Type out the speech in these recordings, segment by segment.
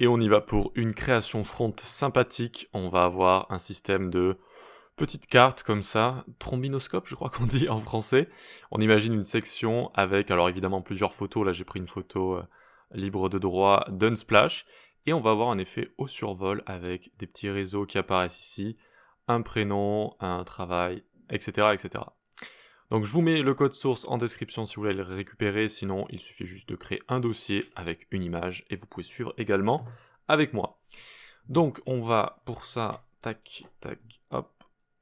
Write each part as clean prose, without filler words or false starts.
Et on y va pour une création front sympathique. On va avoir un système de petites cartes comme ça, trombinoscope je crois qu'on dit en français. On imagine une section avec, alors évidemment plusieurs photos, là j'ai pris une photo libre de droit d'Unsplash, et on va avoir un effet au survol avec des petits réseaux qui apparaissent ici, un prénom, un travail, etc. etc. Donc je vous mets le code source en description si vous voulez le récupérer, sinon il suffit juste de créer un dossier avec une image, et vous pouvez suivre également avec moi. Donc on va pour ça, tac, tac, hop,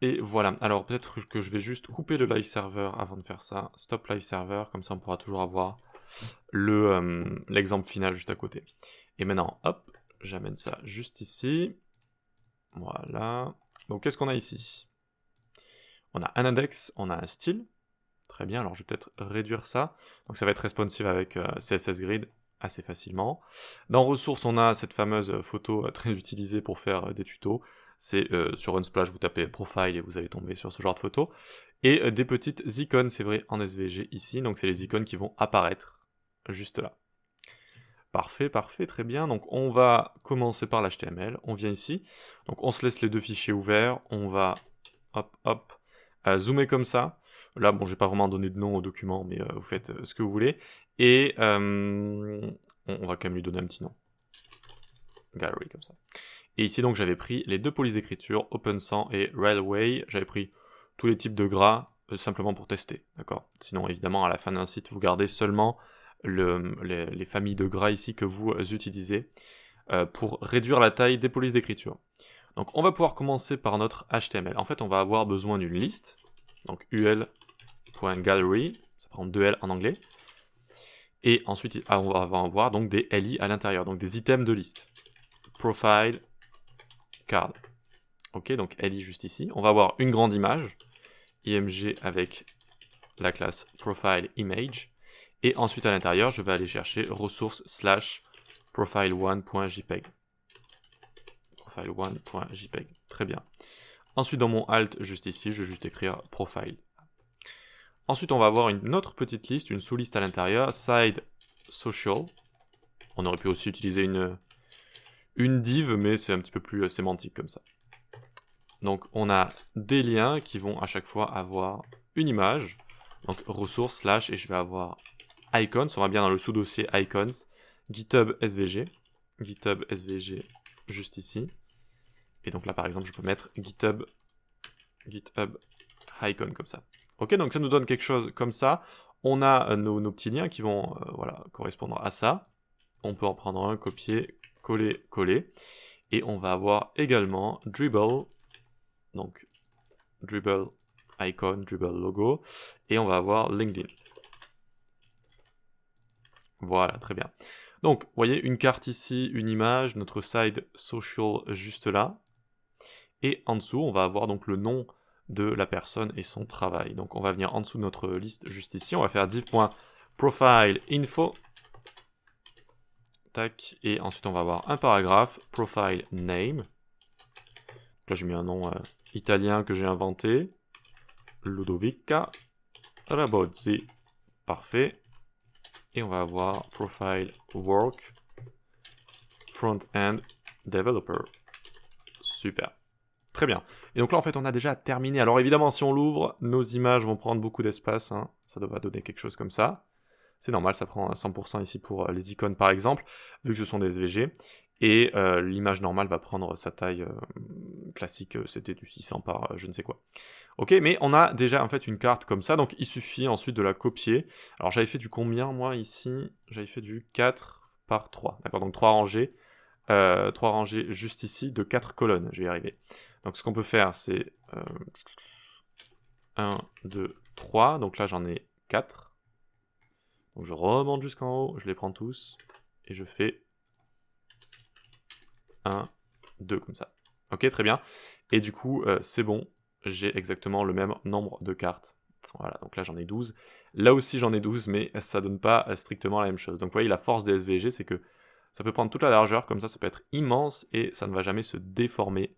et voilà. Alors peut-être que je vais juste couper le live server avant de faire ça, stop live server, comme ça on pourra toujours avoir l'exemple final juste à côté. Et maintenant, hop, j'amène ça juste ici, voilà. Donc qu'est-ce qu'on a ici? On a un index, on a un style. Très bien, alors je vais peut-être réduire ça. Donc ça va être responsive avec CSS Grid assez facilement. Dans ressources, on a cette fameuse photo très utilisée pour faire des tutos. C'est sur Unsplash, vous tapez profile et vous allez tomber sur ce genre de photo. Et des petites icônes, c'est vrai, en SVG ici. Donc c'est les icônes qui vont apparaître juste là. Parfait, parfait, très bien. Donc on va commencer par l'HTML. On vient ici. Donc on se laisse les deux fichiers ouverts. On va, hop, hop, zoomer comme ça. Là, bon, j'ai pas vraiment donné de nom au document, mais vous faites ce que vous voulez. Et on va quand même lui donner un petit nom. Gallery, comme ça. Et ici, donc, j'avais pris les deux polices d'écriture, Open100 et Railway. J'avais pris tous les types de gras, simplement pour tester, d'accord? Sinon, évidemment, à la fin d'un site, vous gardez seulement les familles de gras ici que vous utilisez pour réduire la taille des polices d'écriture. Donc on va pouvoir commencer par notre HTML. En fait, on va avoir besoin d'une liste, donc ul.gallery, ça prend 2L en anglais, et ensuite on va avoir donc des LI à l'intérieur, donc des items de liste. Profile, card. Ok, donc LI juste ici. On va avoir une grande image, img avec la classe profile image, et ensuite à l'intérieur, je vais aller chercher ressources / profile1.jpg. Profile1.jpg. Très bien. Ensuite, dans mon alt, juste ici, je vais juste écrire profile. Ensuite, on va avoir une autre petite liste, une sous-liste à l'intérieur, side social. On aurait pu aussi utiliser une div, mais c'est un petit peu plus sémantique comme ça. Donc, on a des liens qui vont à chaque fois avoir une image. Donc, ressources / et je vais avoir icons. On va bien dans le sous-dossier icons. GitHub SVG. GitHub SVG juste ici. Et donc là, par exemple, je peux mettre GitHub icon comme ça. Ok, donc ça nous donne quelque chose comme ça. On a nos petits liens qui vont voilà, correspondre à ça. On peut en prendre un, copier, coller, coller. Et on va avoir également Dribble. Donc, Dribble icon, Dribble logo. Et on va avoir LinkedIn. Voilà, très bien. Donc, vous voyez, une carte ici, une image, notre side social juste là. Et en dessous, on va avoir donc le nom de la personne et son travail. Donc on va venir en dessous de notre liste juste ici, on va faire div.profileInfo. Tac, et ensuite on va avoir un paragraphe, profile name. Là j'ai mis un nom italien que j'ai inventé. Ludovica Rabozzi. Parfait. Et on va avoir profile work front-end developer. Super. Très bien. Et donc là, en fait, on a déjà terminé. Alors évidemment, si on l'ouvre, nos images vont prendre beaucoup d'espace. Hein. Ça devrait donner quelque chose comme ça. C'est normal, ça prend 100% ici pour les icônes, par exemple, vu que ce sont des SVG. Et l'image normale va prendre sa taille classique, c'était du 600 par je ne sais quoi. Ok, mais on a déjà en fait une carte comme ça, donc il suffit ensuite de la copier. Alors j'avais fait du combien, moi, ici? J'avais fait du 4 par 3. D'accord, donc 3 rangées. 3 rangées juste ici de 4 colonnes, je vais y arriver. Donc ce qu'on peut faire, c'est 1, 2, 3, donc là j'en ai 4. Donc je remonte jusqu'en haut, je les prends tous, et je fais 1, 2 comme ça. Ok, très bien. Et du coup, c'est bon, j'ai exactement le même nombre de cartes. Voilà, donc là j'en ai 12. Là aussi j'en ai 12, mais ça donne pas strictement la même chose. Donc vous voyez, la force des SVG, c'est que ça peut prendre toute la largeur, comme ça peut être immense, et ça ne va jamais se déformer,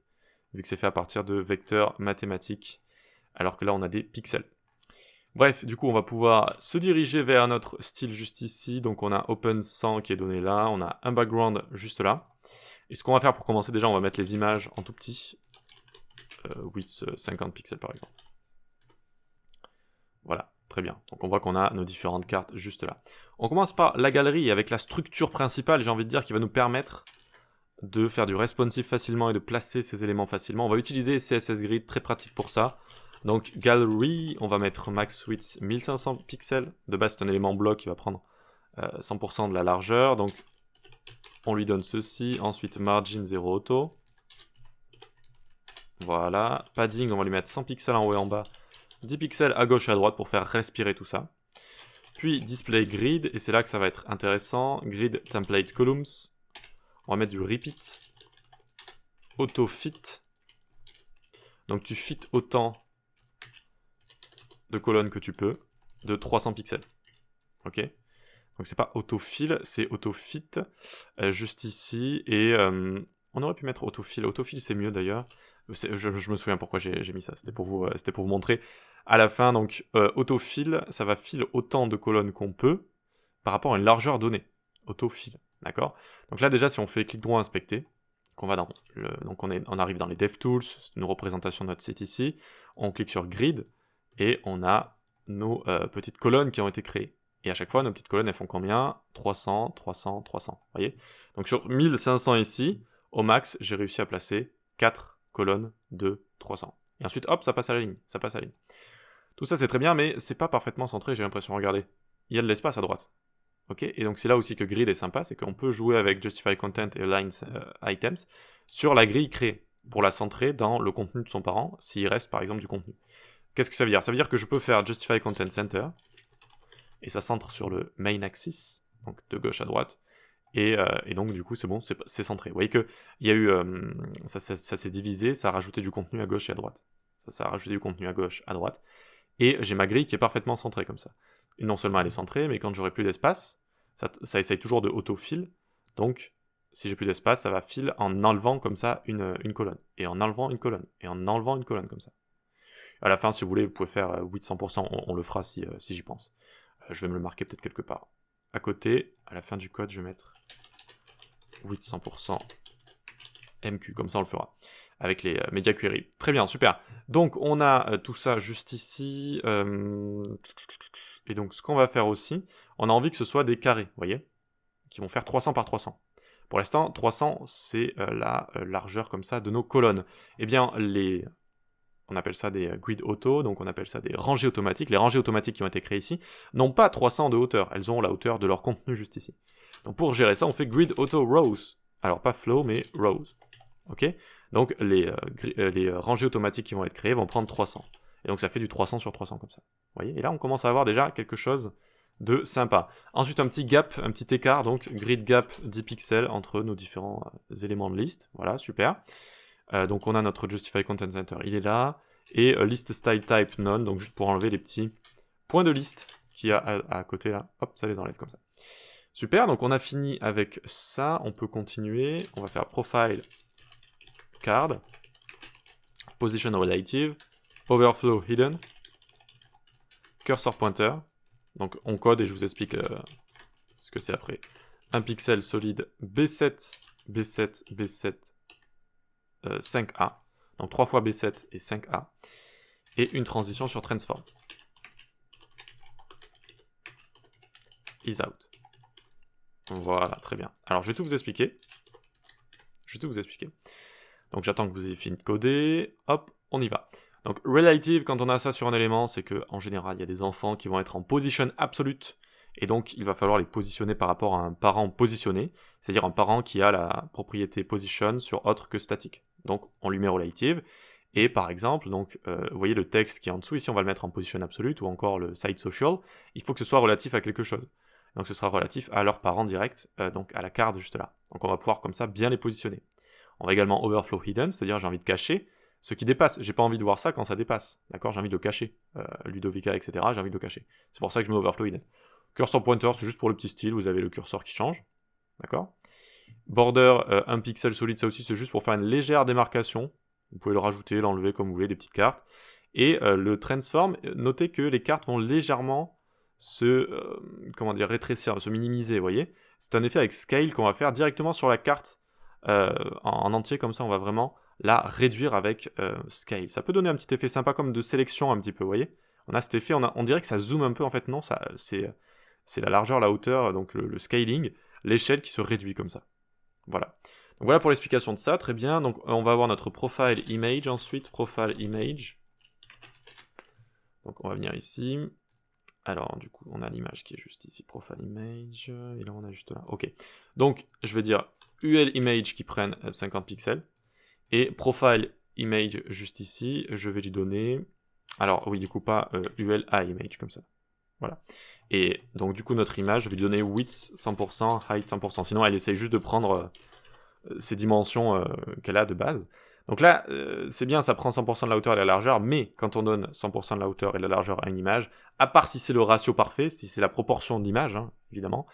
vu que c'est fait à partir de vecteurs mathématiques, alors que là on a des pixels. Bref, du coup, on va pouvoir se diriger vers notre style juste ici. Donc, on a Open 100 qui est donné là. On a un background juste là. Et ce qu'on va faire pour commencer, déjà, on va mettre les images en tout petit. Width 50 pixels, par exemple. Voilà, très bien. Donc, on voit qu'on a nos différentes cartes juste là. On commence par la galerie avec la structure principale, j'ai envie de dire, qui va nous permettre de faire du responsive facilement et de placer ces éléments facilement. On va utiliser CSS Grid, très pratique pour ça. Donc Gallery, on va mettre max width 1500 pixels. De base, c'est un élément bloc qui va prendre 100% de la largeur. Donc on lui donne ceci. Ensuite, margin 0 auto. Voilà. Padding, on va lui mettre 100 pixels en haut et en bas. 10 pixels à gauche et à droite pour faire respirer tout ça. Puis display grid, et c'est là que ça va être intéressant. Grid template columns. On va mettre du repeat. Auto fit. Donc tu fit autant de colonnes que tu peux, de 300 pixels. Ok? Donc c'est pas autofill, c'est autofit, juste ici, et on aurait pu mettre autofill. Autofill c'est mieux d'ailleurs. Je me souviens pourquoi j'ai mis ça, c'était pour vous montrer. À la fin, donc autofill, ça va fill autant de colonnes qu'on peut par rapport à une largeur donnée. Autofill, d'accord? Donc là déjà, si on fait clic droit inspecter, qu'on va dans donc on arrive dans les DevTools, c'est une représentation de notre site ici, on clique sur Grid, et on a nos petites colonnes qui ont été créées. Et à chaque fois, nos petites colonnes, elles font combien? 300, 300, 300. Vous voyez? Donc sur 1500 ici, au max, j'ai réussi à placer 4 colonnes de 300. Et ensuite, hop, ça passe à la ligne. Ça passe à la ligne. Tout ça, c'est très bien, mais c'est pas parfaitement centré, j'ai l'impression. Regardez. Il y a de l'espace à droite. Ok? Et donc c'est là aussi que Grid est sympa, c'est qu'on peut jouer avec Justify Content et Align Items sur la grille créée, pour la centrer dans le contenu de son parent, s'il reste par exemple du contenu. Qu'est-ce que ça veut dire? Ça veut dire que je peux faire Justify Content Center, et ça centre sur le main axis, donc de gauche à droite, et donc du coup c'est bon, c'est centré. Vous voyez qu'il y a eu, ça s'est divisé, ça a rajouté du contenu à gauche et à droite. Ça a rajouté du contenu à gauche, à droite, et j'ai ma grille qui est parfaitement centrée comme ça. Et non seulement elle est centrée, mais quand j'aurai plus d'espace, ça essaye toujours de auto-fill, donc si j'ai plus d'espace, ça va fill en enlevant comme ça une colonne, et en enlevant une colonne, et en enlevant une colonne comme ça. À la fin, si vous voulez, vous pouvez faire 800%, on le fera si j'y pense. Je vais me le marquer peut-être quelque part. À côté, à la fin du code, je vais mettre 800% MQ, comme ça on le fera, avec les media query. Très bien, super. Donc on a tout ça juste ici, et donc ce qu'on va faire aussi, on a envie que ce soit des carrés, vous voyez, qui vont faire 300 par 300. Pour l'instant, 300, c'est la largeur comme ça de nos colonnes. Eh bien, on appelle ça des grid auto, donc on appelle ça des rangées automatiques. Les rangées automatiques qui ont été créées ici n'ont pas 300 de hauteur, elles ont la hauteur de leur contenu juste ici. Donc pour gérer ça, on fait grid auto rows. Alors pas flow, mais rows. Ok? Donc les rangées automatiques qui vont être créées vont prendre 300. Et donc ça fait du 300 sur 300 comme ça. Vous voyez? Et là, on commence à avoir déjà quelque chose de sympa. Ensuite, un petit gap, un petit écart, donc grid gap 10 pixels entre nos différents éléments de liste. Voilà, super. Donc on a notre Justify Content Center, il est là, et list style type none, donc juste pour enlever les petits points de liste qu'il y a à côté là, hop, ça les enlève comme ça. Super, donc on a fini avec ça, on peut continuer, on va faire profile card, position relative, overflow hidden, cursor pointer, donc on code et je vous explique ce que c'est après. Un pixel solide B7, B7, B7, 5A, donc 3 fois B7 et 5A, et une transition sur transform. Is out. Voilà, très bien. Alors je vais tout vous expliquer. Donc j'attends que vous ayez fini de coder. Hop, on y va. Donc relative, quand on a ça sur un élément, c'est que en général, il y a des enfants qui vont être en position absolute, et donc il va falloir les positionner par rapport à un parent positionné, c'est-à-dire un parent qui a la propriété position sur autre que statique. Donc on lui met relative, et par exemple, donc, vous voyez le texte qui est en dessous, ici on va le mettre en position absolute, ou encore le site social, il faut que ce soit relatif à quelque chose. Donc ce sera relatif à leur parent direct, donc à la carte juste là. Donc on va pouvoir comme ça bien les positionner. On va également overflow hidden, c'est-à-dire j'ai envie de cacher ce qui dépasse. J'ai pas envie de voir ça quand ça dépasse, d'accord? J'ai envie de le cacher. Ludovica, etc., j'ai envie de le cacher. C'est pour ça que je mets overflow hidden. Cursor pointer, c'est juste pour le petit style, vous avez le curseur qui change, d'accord? Border, 1 pixel solide, ça aussi c'est juste pour faire une légère démarcation. Vous pouvez le rajouter, l'enlever comme vous voulez, des petites cartes. Et le transform, notez que les cartes vont légèrement se rétrécir, se minimiser, vous voyez. C'est un effet avec scale qu'on va faire directement sur la carte en entier, comme ça on va vraiment la réduire avec scale. Ça peut donner un petit effet sympa comme de sélection un petit peu, vous voyez. On a cet effet, on dirait que ça zoome un peu, en fait non, c'est la largeur, la hauteur, donc le scaling, l'échelle qui se réduit comme ça. Voilà. Donc voilà pour l'explication de ça, très bien. Donc on va avoir notre profile image ensuite, profile image. Donc on va venir ici. Alors du coup on a l'image qui est juste ici, profile image, et là on a juste là. Ok. Donc je vais dire UL image qui prennent 50 pixels, et profile image juste ici, je vais lui donner... Alors oui du coup pas UL A image comme ça. Voilà. Et donc du coup notre image, je vais lui donner width 100%, height 100%, sinon elle essaye juste de prendre ces dimensions qu'elle a de base. Donc là, c'est bien, ça prend 100% de la hauteur et de la largeur, mais quand on donne 100% de la hauteur et de la largeur à une image, à part si c'est le ratio parfait, si c'est la proportion de l'image, hein, évidemment,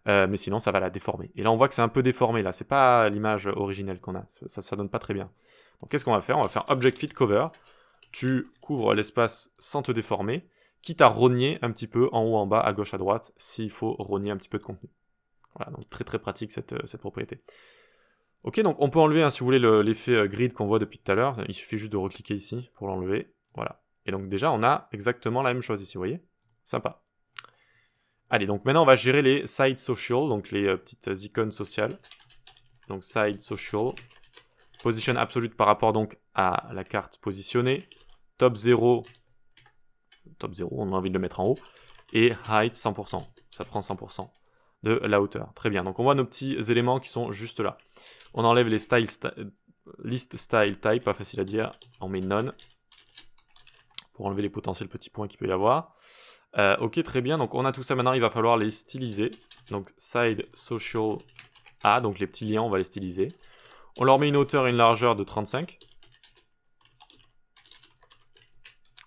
mais sinon ça va la déformer. Et là on voit que c'est un peu déformé, là, c'est pas l'image originelle qu'on a, ça donne pas très bien. Donc qu'est-ce qu'on va faire? On va faire Object Fit Cover, tu couvres l'espace sans te déformer, quitte à rogner un petit peu en haut, en bas, à gauche, à droite, s'il faut rogner un petit peu de contenu. Voilà, donc très très pratique cette propriété. Ok, donc on peut enlever, hein, si vous voulez, l'effet grid qu'on voit depuis tout à l'heure. Il suffit juste de recliquer ici pour l'enlever. Voilà. Et donc déjà, on a exactement la même chose ici, vous voyez? Sympa. Allez, donc maintenant, on va gérer les side social, donc les petites icônes sociales. Donc side social. Position absolute par rapport donc à la carte positionnée. Top 0. Top 0, on a envie de le mettre en haut. Et height 100%. Ça prend 100% de la hauteur. Très bien. Donc on voit nos petits éléments qui sont juste là. On enlève les list style type, pas facile à dire. On met none pour enlever les potentiels petits points qu'il peut y avoir. Ok, très bien. Donc on a tout ça maintenant. Il va falloir les styliser. Donc side social A, donc les petits liens, on va les styliser. On leur met une hauteur et une largeur de 35.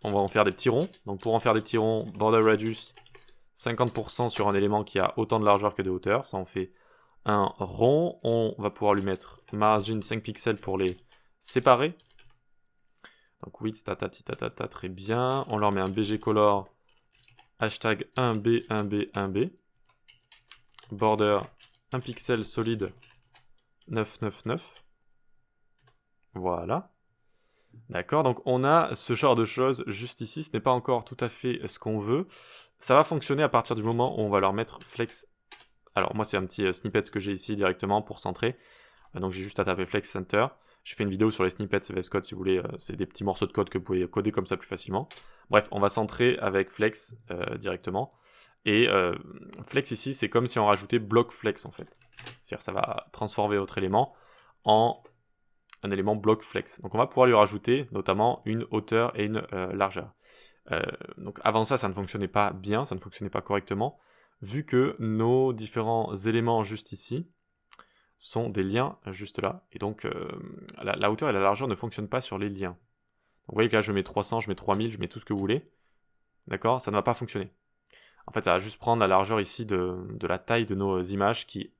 On va en faire des petits ronds. Donc pour en faire des petits ronds, border radius 50% sur un élément qui a autant de largeur que de hauteur. Ça en fait un rond. On va pouvoir lui mettre margin 5 pixels pour les séparer. Donc width, tatata, très bien. On leur met un BG color, hashtag 1B, 1B, 1B. Border, 1 pixel solide, 999. Voilà. D'accord, donc on a ce genre de choses juste ici. Ce n'est pas encore tout à fait ce qu'on veut. Ça va fonctionner à partir du moment où on va leur mettre flex. Alors moi c'est un petit snippet que j'ai ici directement pour centrer. Donc j'ai juste à taper flex center. J'ai fait une vidéo sur les snippets VS Code si vous voulez. C'est des petits morceaux de code que vous pouvez coder comme ça plus facilement. Bref, on va centrer avec flex directement. Et flex ici c'est comme si on rajoutait block flex en fait. C'est-à-dire ça va transformer votre élément en un élément block flex. Donc on va pouvoir lui rajouter notamment une hauteur et une largeur. Donc avant ça ne fonctionnait pas bien, ça ne fonctionnait pas correctement, vu que nos différents éléments juste ici sont des liens juste là, et donc la hauteur et la largeur ne fonctionnent pas sur les liens. Donc vous voyez que là je mets 300, je mets 3000, je mets tout ce que vous voulez, d'accord? Ça ne va pas fonctionner. En fait ça va juste prendre la largeur ici de la taille de nos images qui,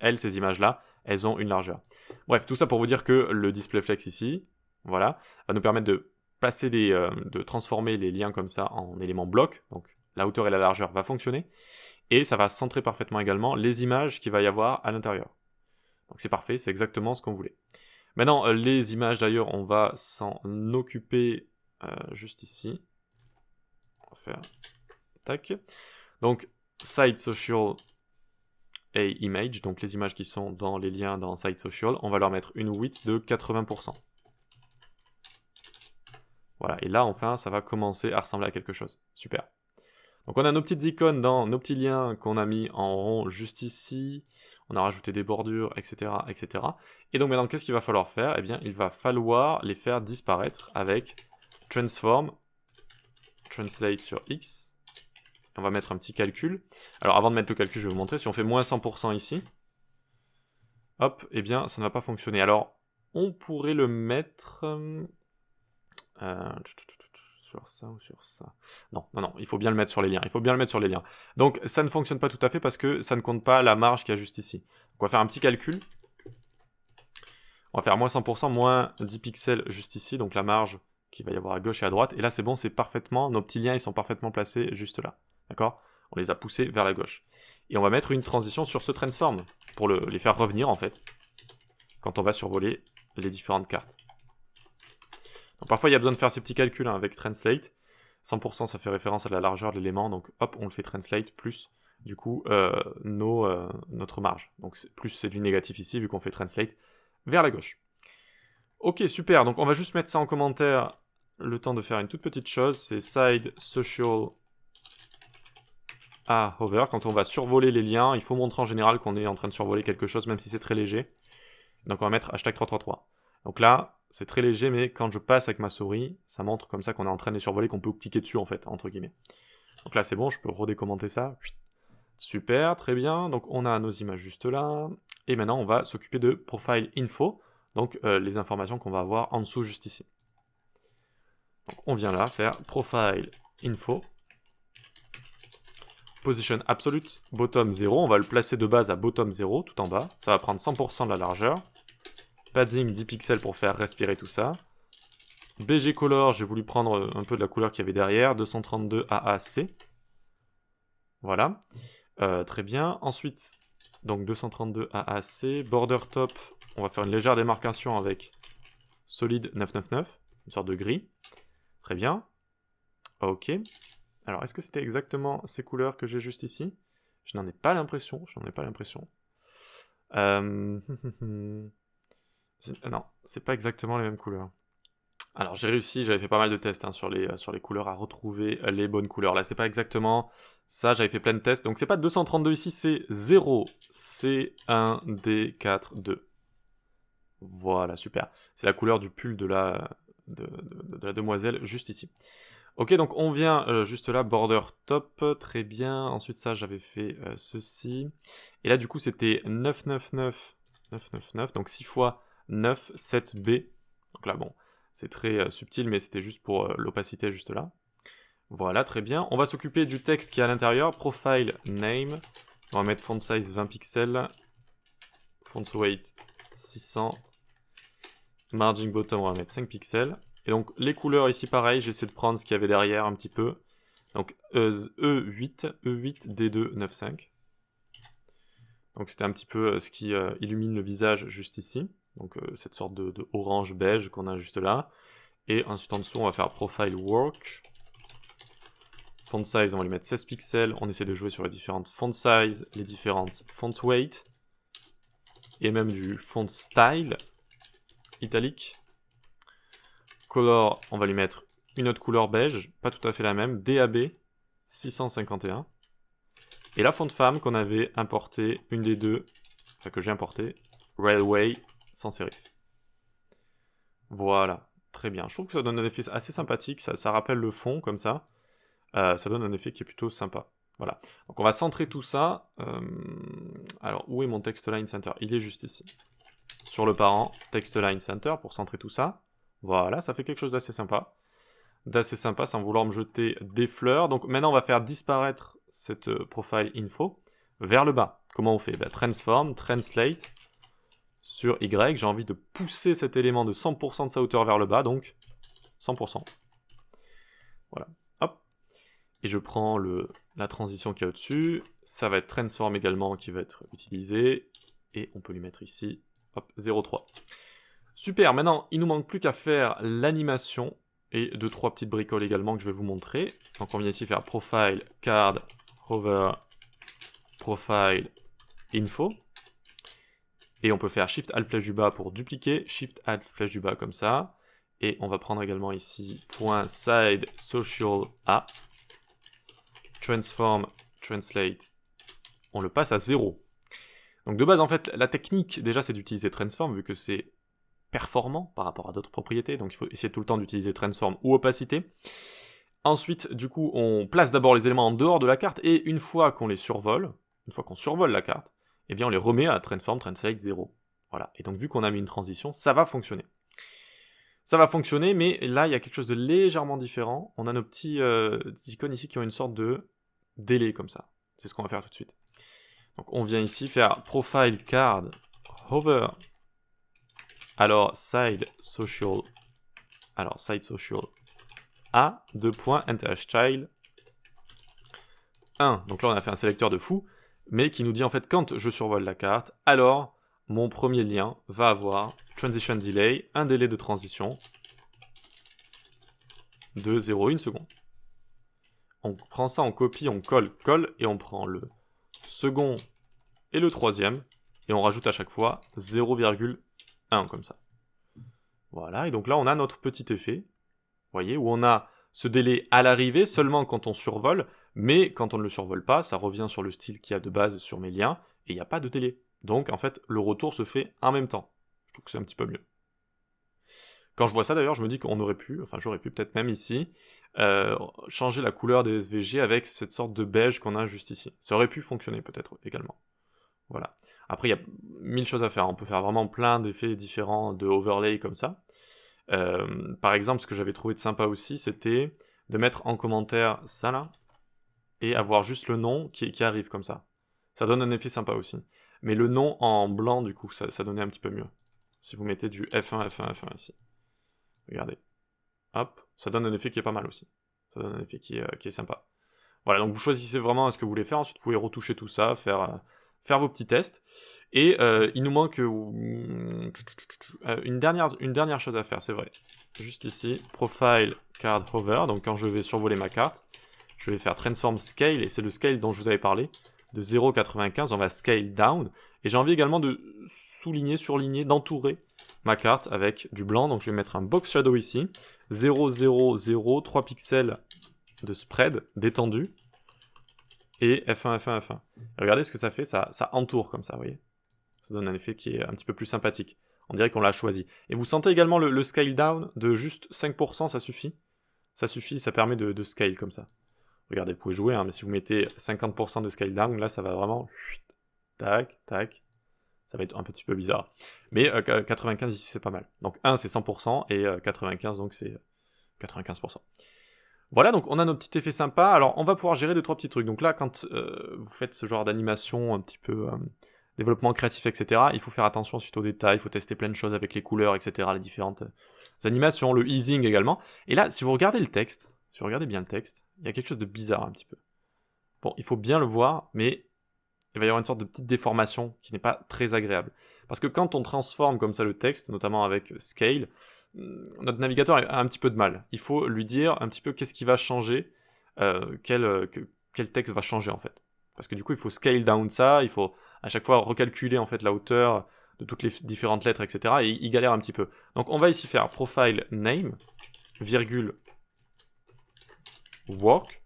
elles, ces images-là, elles ont une largeur. Bref, tout ça pour vous dire que le display flex ici, voilà, va nous permettre de passer de transformer les liens comme ça en éléments blocs, donc la hauteur et la largeur va fonctionner, et ça va centrer parfaitement également les images qu'il va y avoir à l'intérieur. Donc c'est parfait, c'est exactement ce qu'on voulait. Maintenant, les images d'ailleurs, on va s'en occuper juste ici. On va faire tac. Donc, side social a image, donc les images qui sont dans les liens dans side social, on va leur mettre une width de 80%. Voilà, et là enfin ça va commencer à ressembler à quelque chose. Super. Donc on a nos petites icônes dans nos petits liens qu'on a mis en rond juste ici, on a rajouté des bordures, etc. etc. Et donc maintenant qu'est-ce qu'il va falloir faire? Eh bien il va falloir les faire disparaître avec transform, translate sur X. On va mettre un petit calcul. Alors avant de mettre le calcul, je vais vous montrer. Si on fait moins 100% ici, hop, eh bien ça ne va pas fonctionner. Alors on pourrait le mettre sur ça ou sur ça. Non, il faut bien le mettre sur les liens. Il faut bien le mettre sur les liens. Donc ça ne fonctionne pas tout à fait parce que ça ne compte pas la marge qu'il y a juste ici. Donc on va faire un petit calcul. On va faire moins 100%, moins 10 pixels juste ici. Donc la marge qu'il va y avoir à gauche et à droite. Et là, c'est bon, c'est parfaitement, nos petits liens, ils sont parfaitement placés juste là. D'accord? On les a poussés vers la gauche. Et on va mettre une transition sur ce transform pour les faire revenir, en fait, quand on va survoler les différentes cartes. Donc parfois, il y a besoin de faire ces petits calculs hein, avec translate. 100%, ça fait référence à la largeur de l'élément, donc hop, on le fait translate plus, du coup, notre marge. Donc plus c'est du négatif ici, vu qu'on fait translate vers la gauche. Ok, super, donc on va juste mettre ça en commentaire, le temps de faire une toute petite chose, c'est side social à hover. Quand on va survoler les liens, il faut montrer en général qu'on est en train de survoler quelque chose, même si c'est très léger. Donc on va mettre hashtag 333. Donc là, c'est très léger, mais quand je passe avec ma souris, ça montre comme ça qu'on est en train de les survoler, qu'on peut cliquer dessus en fait, entre guillemets. Donc là c'est bon, je peux redécommenter ça. Super, très bien. Donc on a nos images juste là. Et maintenant on va s'occuper de profile info, donc les informations qu'on va avoir en dessous juste ici. Donc on vient là faire profile info. Position absolute, bottom 0. On va le placer de base à bottom 0, tout en bas. Ça va prendre 100% de la largeur. Padding 10 pixels pour faire respirer tout ça. BG Color, j'ai voulu prendre un peu de la couleur qu'il y avait derrière. 232 AAC. Voilà. Très bien. Ensuite, donc 232 AAC. Border top, on va faire une légère démarcation avec solide 999. Une sorte de gris. Très bien. Ok. Alors, est-ce que c'était exactement ces couleurs que j'ai juste ici? Je n'en ai pas l'impression. Non, c'est pas exactement les mêmes couleurs. Alors j'ai réussi, j'avais fait pas mal de tests hein, sur les couleurs, à retrouver les bonnes couleurs. Là c'est pas exactement ça, j'avais fait plein de tests. Donc c'est pas 232 ici, c'est 0, C1D42. Voilà, super. C'est la couleur du pull de la demoiselle juste ici. Ok, donc on vient juste là, border top, très bien. Ensuite ça, j'avais fait ceci. Et là du coup c'était 999, 999, donc 6 fois 9, 7B. Donc là, bon, c'est très subtil, mais c'était juste pour l'opacité, juste là. Voilà, très bien. On va s'occuper du texte qui est à l'intérieur. Profile name. On va mettre font size 20 pixels. Font weight 600. Margin bottom, on va mettre 5 pixels. Et donc, les couleurs ici, pareil, j'ai essayé de prendre ce qu'il y avait derrière un petit peu. Donc, E8, D2, 9,5. Donc, c'était un petit peu ce qui illumine le visage juste ici. Donc cette sorte de orange beige qu'on a juste là. Et ensuite en dessous on va faire profile work. Font size on va lui mettre 16 pixels. On essaie de jouer sur les différentes font size, les différentes font weight. Et même du font style italique. Color on va lui mettre une autre couleur beige, pas tout à fait la même. DAB 651. Et la font femme qu'on avait importé, une des deux, enfin que j'ai importé, Railway sans sérif. Voilà, très bien. Je trouve que ça donne un effet assez sympathique, ça rappelle le fond comme ça. Ça donne un effet qui est plutôt sympa. Voilà. Donc on va centrer tout ça. Alors, où est mon text line center? Il est juste ici. Sur le parent, text line center pour centrer tout ça. Voilà, ça fait quelque chose d'assez sympa. Sans vouloir me jeter des fleurs. Donc maintenant on va faire disparaître cette profile info vers le bas. Comment on fait? Transform, translate. Sur Y, j'ai envie de pousser cet élément de 100% de sa hauteur vers le bas, donc 100%. Voilà, hop. Et je prends la transition qui est au-dessus. Ça va être transform également qui va être utilisé. Et on peut lui mettre ici, hop, 0,3. Super, maintenant, il nous manque plus qu'à faire l'animation. Et 2-3 petites bricoles également que je vais vous montrer. Donc on vient ici faire profile, card, hover, profile, info. Et on peut faire Shift Alt flèche du bas pour dupliquer, Shift Alt flèche du bas comme ça. Et on va prendre également ici .side social A. Transform, translate. On le passe à 0. Donc de base en fait la technique déjà c'est d'utiliser transform vu que c'est performant par rapport à d'autres propriétés. Donc il faut essayer tout le temps d'utiliser transform ou opacité. Ensuite du coup on place d'abord les éléments en dehors de la carte et une fois qu'on les survole, une fois qu'on survole la carte, eh bien on les remet à transform, translate 0. Voilà, et donc vu qu'on a mis une transition, ça va fonctionner. Ça va fonctionner, mais là il y a quelque chose de légèrement différent. On a nos petits icônes ici qui ont une sorte de délai comme ça. C'est ce qu'on va faire tout de suite. Donc on vient ici faire profile card hover. Alors side social Alors, site social A, 2 points, ntHchild 1. Donc là, on a fait un sélecteur de fou, mais qui nous dit en fait, quand je survole la carte, alors mon premier lien va avoir transition delay, un délai de transition de 0,1 seconde. On prend ça, on copie, on colle, et on prend le second et le troisième, et on rajoute à chaque fois 0,1 comme ça. Voilà, et donc là on a notre petit effet, vous voyez, où on a ce délai à l'arrivée seulement quand on survole, mais quand on ne le survole pas, ça revient sur le style qu'il y a de base sur mes liens, et il n'y a pas de délai. Donc en fait, le retour se fait en même temps. Je trouve que c'est un petit peu mieux. Quand je vois ça d'ailleurs, je me dis qu'on aurait pu, enfin j'aurais pu peut-être même ici, changer la couleur des SVG avec cette sorte de beige qu'on a juste ici. Ça aurait pu fonctionner peut-être également. Voilà. Après, il y a 1000 choses à faire. On peut faire vraiment plein d'effets différents de overlay comme ça. Par exemple, ce que j'avais trouvé de sympa aussi, c'était de mettre en commentaire ça là, et avoir juste le nom qui arrive comme ça. Ça donne un effet sympa aussi. Mais le nom en blanc, du coup, ça donnait un petit peu mieux. Si vous mettez du F1, F1, F1 ici. Regardez. Hop, ça donne un effet qui est pas mal aussi. Ça donne un effet qui est sympa. Voilà, donc vous choisissez vraiment ce que vous voulez faire. Ensuite, vous pouvez retoucher tout ça, faire vos petits tests. Et il nous manque une dernière chose à faire, c'est vrai. Juste ici, Profile Card Hover. Donc quand je vais survoler ma carte, je vais faire Transform Scale, et c'est le scale dont je vous avais parlé. De 0,95, on va scale down. Et j'ai envie également de souligner, surligner, d'entourer ma carte avec du blanc. Donc je vais mettre un box shadow ici. 0,0,0, 3 pixels de spread détendu. Et F1, F1, F1. Et regardez ce que ça fait, ça entoure comme ça, vous voyez. Ça donne un effet qui est un petit peu plus sympathique. On dirait qu'on l'a choisi. Et vous sentez également le scale down de juste 5%, ça suffit. Ça suffit, ça permet de scale comme ça. Regardez, vous pouvez jouer, hein, mais si vous mettez 50% de scale down, là ça va vraiment... Tac, tac. Ça va être un petit peu bizarre. Mais 95 ici c'est pas mal. Donc 1 c'est 100% et 95 donc c'est 95%. Voilà, donc on a nos petits effets sympas. Alors on va pouvoir gérer 2-3 petits trucs. Donc là, quand vous faites ce genre d'animation un petit peu développement créatif, etc., il faut faire attention ensuite aux détails, il faut tester plein de choses avec les couleurs, etc., les différentes animations, le easing également. Et là, si vous regardez le texte, si vous regardez bien le texte, il y a quelque chose de bizarre un petit peu. Bon, il faut bien le voir, mais il va y avoir une sorte de petite déformation qui n'est pas très agréable. Parce que quand on transforme comme ça le texte, notamment avec Scale, notre navigateur a un petit peu de mal. Il faut lui dire un petit peu qu'est-ce qui va changer, quel texte va changer en fait. Parce que du coup, il faut scale down ça, il faut à chaque fois recalculer en fait la hauteur de toutes les différentes lettres, etc. Et il galère un petit peu. Donc on va ici faire profile name, virgule, work,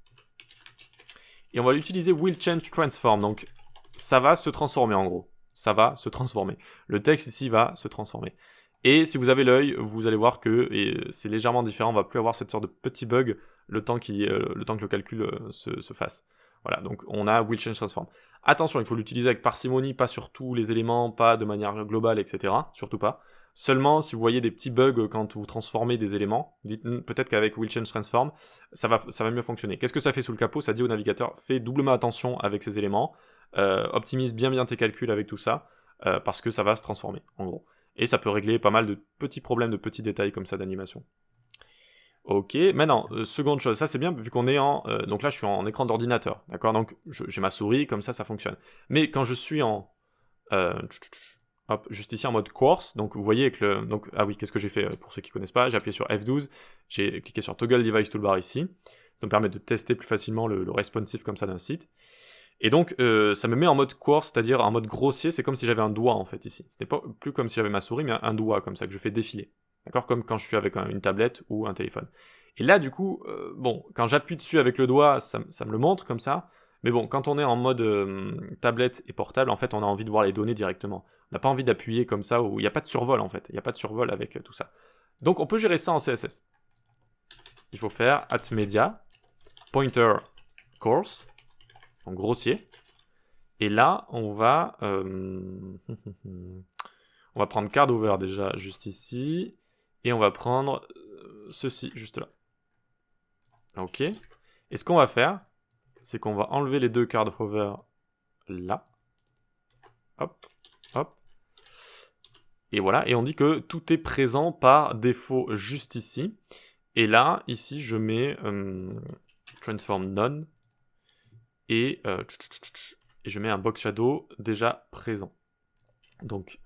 et on va l'utiliser will change transform. Donc ça va se transformer en gros. Ça va se transformer. Le texte ici va se transformer. Et si vous avez l'œil, vous allez voir que c'est légèrement différent. On va plus avoir cette sorte de petit bug le temps que le calcul se fasse. Voilà, donc on a will change transform. Attention, il faut l'utiliser avec parcimonie, pas sur tous les éléments, pas de manière globale, etc. Surtout pas. Seulement, si vous voyez des petits bugs quand vous transformez des éléments, dites peut-être qu'avec will change transform, ça va mieux fonctionner. Qu'est-ce que ça fait sous le capot? Ça dit au navigateur, fais doublement attention avec ces éléments, optimise bien tes calculs avec tout ça, parce que ça va se transformer, en gros. Et ça peut régler pas mal de petits problèmes, de petits détails comme ça d'animation. Ok, maintenant, seconde chose, ça c'est bien vu qu'on est donc là je suis en écran d'ordinateur, d'accord? Donc j'ai ma souris, comme ça fonctionne. Mais quand je suis hop, juste ici en mode course, donc vous voyez avec donc, ah oui, qu'est-ce que j'ai fait pour ceux qui connaissent pas? J'ai appuyé sur F12, j'ai cliqué sur Toggle Device Toolbar ici, ça me permet de tester plus facilement le responsive comme ça d'un site. Et donc, ça me met en mode course, c'est-à-dire en mode grossier, c'est comme si j'avais un doigt en fait ici. Ce n'est pas plus comme si j'avais ma souris, mais un doigt comme ça que je fais défiler. D'accord? Comme quand je suis avec une tablette ou un téléphone. Et là, du coup, bon, quand j'appuie dessus avec le doigt, ça me le montre comme ça. Mais bon, quand on est en mode tablette et portable, en fait, on a envie de voir les données directement. On n'a pas envie d'appuyer comme ça, où il n'y a pas de survol en fait. Il n'y a pas de survol avec tout ça. Donc, on peut gérer ça en CSS. Il faut faire @media, pointer course, en grossier. Et là, on va prendre card over déjà juste ici. Et on va prendre ceci juste là. Ok. Et ce qu'on va faire, c'est qu'on va enlever les deux card over là. Hop, hop. Et voilà, et on dit que tout est présent par défaut juste ici. Et là, ici, je mets transform none et je mets un box shadow déjà présent. Donc,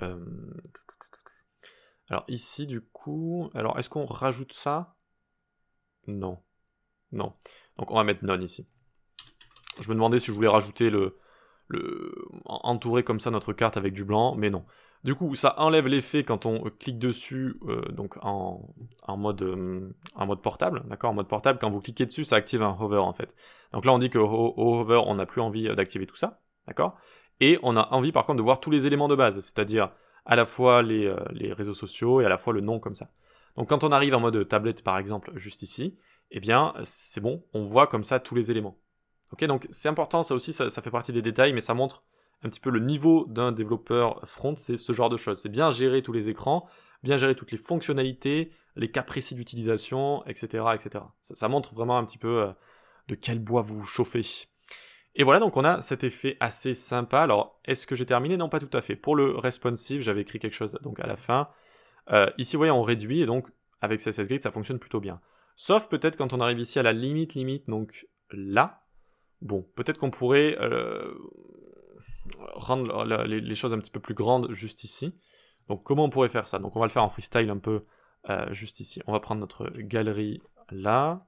alors ici, du coup, alors est-ce qu'on rajoute ça? Non. Non. Donc on va mettre none ici. Je me demandais si je voulais rajouter entourer comme ça notre carte avec du blanc, mais non. Du coup, ça enlève l'effet quand on clique dessus, donc en mode portable, d'accord? En mode portable, quand vous cliquez dessus, ça active un hover en fait. Donc là, on dit que au hover, on n'a plus envie d'activer tout ça, d'accord? Et on a envie par contre de voir tous les éléments de base, c'est-à-dire à la fois les réseaux sociaux et à la fois le nom comme ça. Donc quand on arrive en mode tablette par exemple, juste ici, eh bien c'est bon, on voit comme ça tous les éléments. Ok, donc c'est important, ça aussi, ça fait partie des détails, mais ça montre un petit peu le niveau d'un développeur front, c'est ce genre de choses. C'est bien gérer tous les écrans, bien gérer toutes les fonctionnalités, les cas précis d'utilisation, etc. etc. Ça montre vraiment un petit peu de quel bois vous chauffez. Et voilà, donc on a cet effet assez sympa. Alors, est-ce que j'ai terminé? Non, pas tout à fait. Pour le responsive, j'avais écrit quelque chose donc à la fin. Ici, vous voyez, on réduit, et donc avec CSS Grid, ça fonctionne plutôt bien. Sauf peut-être quand on arrive ici à la limite, donc là, bon, peut-être qu'on pourrait rendre les choses un petit peu plus grandes juste ici. Donc comment on pourrait faire ça? Donc on va le faire en freestyle un peu juste ici. On va prendre notre galerie là.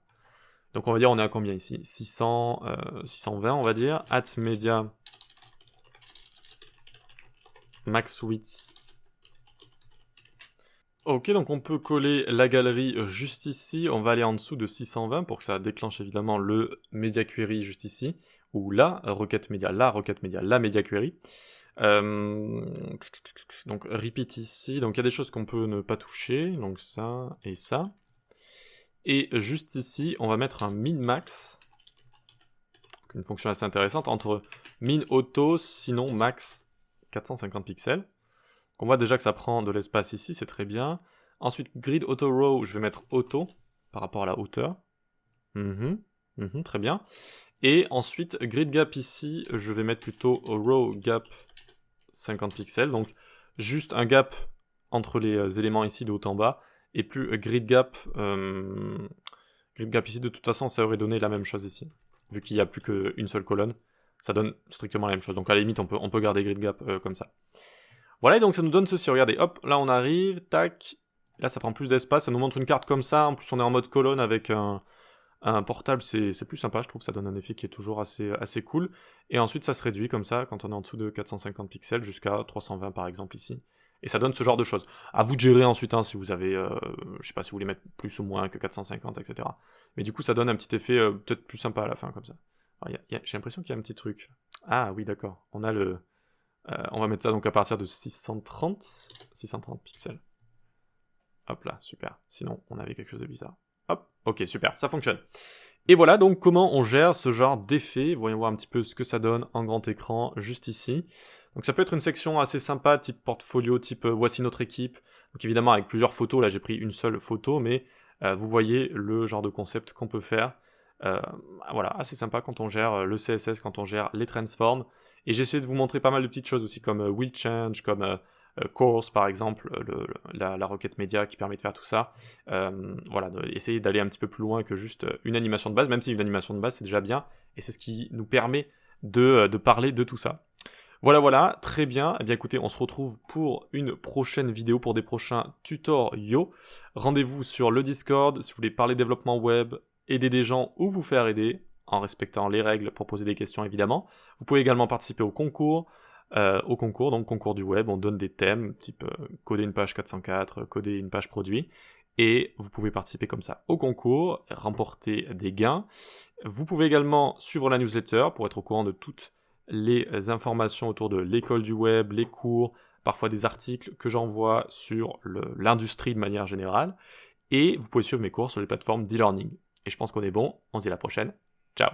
Donc on va dire on est à combien ici? 620 on va dire. At media max width. Ok, donc on peut coller la galerie juste ici. On va aller en dessous de 620 pour que ça déclenche évidemment le media query juste ici. Ou la requête média, la media query. Donc repeat ici. Donc il y a des choses qu'on peut ne pas toucher. Donc ça et ça. Et juste ici, on va mettre un min-max. Une fonction assez intéressante entre min auto, sinon max 450 pixels. On voit déjà que ça prend de l'espace ici, c'est très bien. Ensuite, grid auto row, je vais mettre auto par rapport à la hauteur. Très bien. Et ensuite, grid gap ici, je vais mettre plutôt row gap 50 pixels. Donc, juste un gap entre les éléments ici de haut en bas. Et plus grid gap ici, de toute façon, ça aurait donné la même chose ici. Vu qu'il n'y a plus qu'une seule colonne, ça donne strictement la même chose. Donc, à la limite, on peut garder grid gap comme ça. Voilà, et donc ça nous donne ceci. Regardez, hop, là on arrive, tac. Là, ça prend plus d'espace, ça nous montre une carte comme ça. En plus, on est en mode colonne avec un portable, c'est plus sympa, je trouve, ça donne un effet qui est toujours assez cool. Et ensuite, ça se réduit comme ça, quand on est en dessous de 450 pixels, jusqu'à 320 par exemple ici. Et ça donne ce genre de choses. À vous de gérer ensuite, hein, si vous avez, je sais pas si vous voulez mettre plus ou moins que 450, etc. Mais du coup, ça donne un petit effet peut-être plus sympa à la fin, comme ça. J'ai l'impression qu'il y a un petit truc. Ah oui, d'accord, on a le... on va mettre ça donc à partir de 630 pixels. Hop là, super. Sinon, on avait quelque chose de bizarre. Hop, ok, super, ça fonctionne. Et voilà donc comment on gère ce genre d'effet. Voyons voir un petit peu ce que ça donne en grand écran, juste ici. Donc ça peut être une section assez sympa, type portfolio, type voici notre équipe. Donc évidemment avec plusieurs photos, là j'ai pris une seule photo, mais vous voyez le genre de concept qu'on peut faire. Voilà, assez sympa quand on gère le CSS, quand on gère les transforms. Et j'ai essayé de vous montrer pas mal de petites choses aussi comme will change, comme course par exemple, la requête média qui permet de faire tout ça. Voilà, essayer d'aller un petit peu plus loin que juste une animation de base, même si une animation de base c'est déjà bien, et c'est ce qui nous permet de parler de tout ça. Voilà, très bien. Eh bien écoutez, on se retrouve pour une prochaine vidéo, pour des prochains tutoriaux. Rendez-vous sur le Discord si vous voulez parler développement web, aider des gens ou vous faire aider, en respectant les règles pour poser des questions évidemment. Vous pouvez également participer au concours, donc concours du web, on donne des thèmes, type coder une page 404, coder une page produit, et vous pouvez participer comme ça au concours, remporter des gains. Vous pouvez également suivre la newsletter pour être au courant de toutes les informations autour de l'école du web, les cours, parfois des articles que j'envoie sur l'industrie de manière générale, et vous pouvez suivre mes cours sur les plateformes d'e-learning. Et je pense qu'on est bon, on se dit à la prochaine, ciao!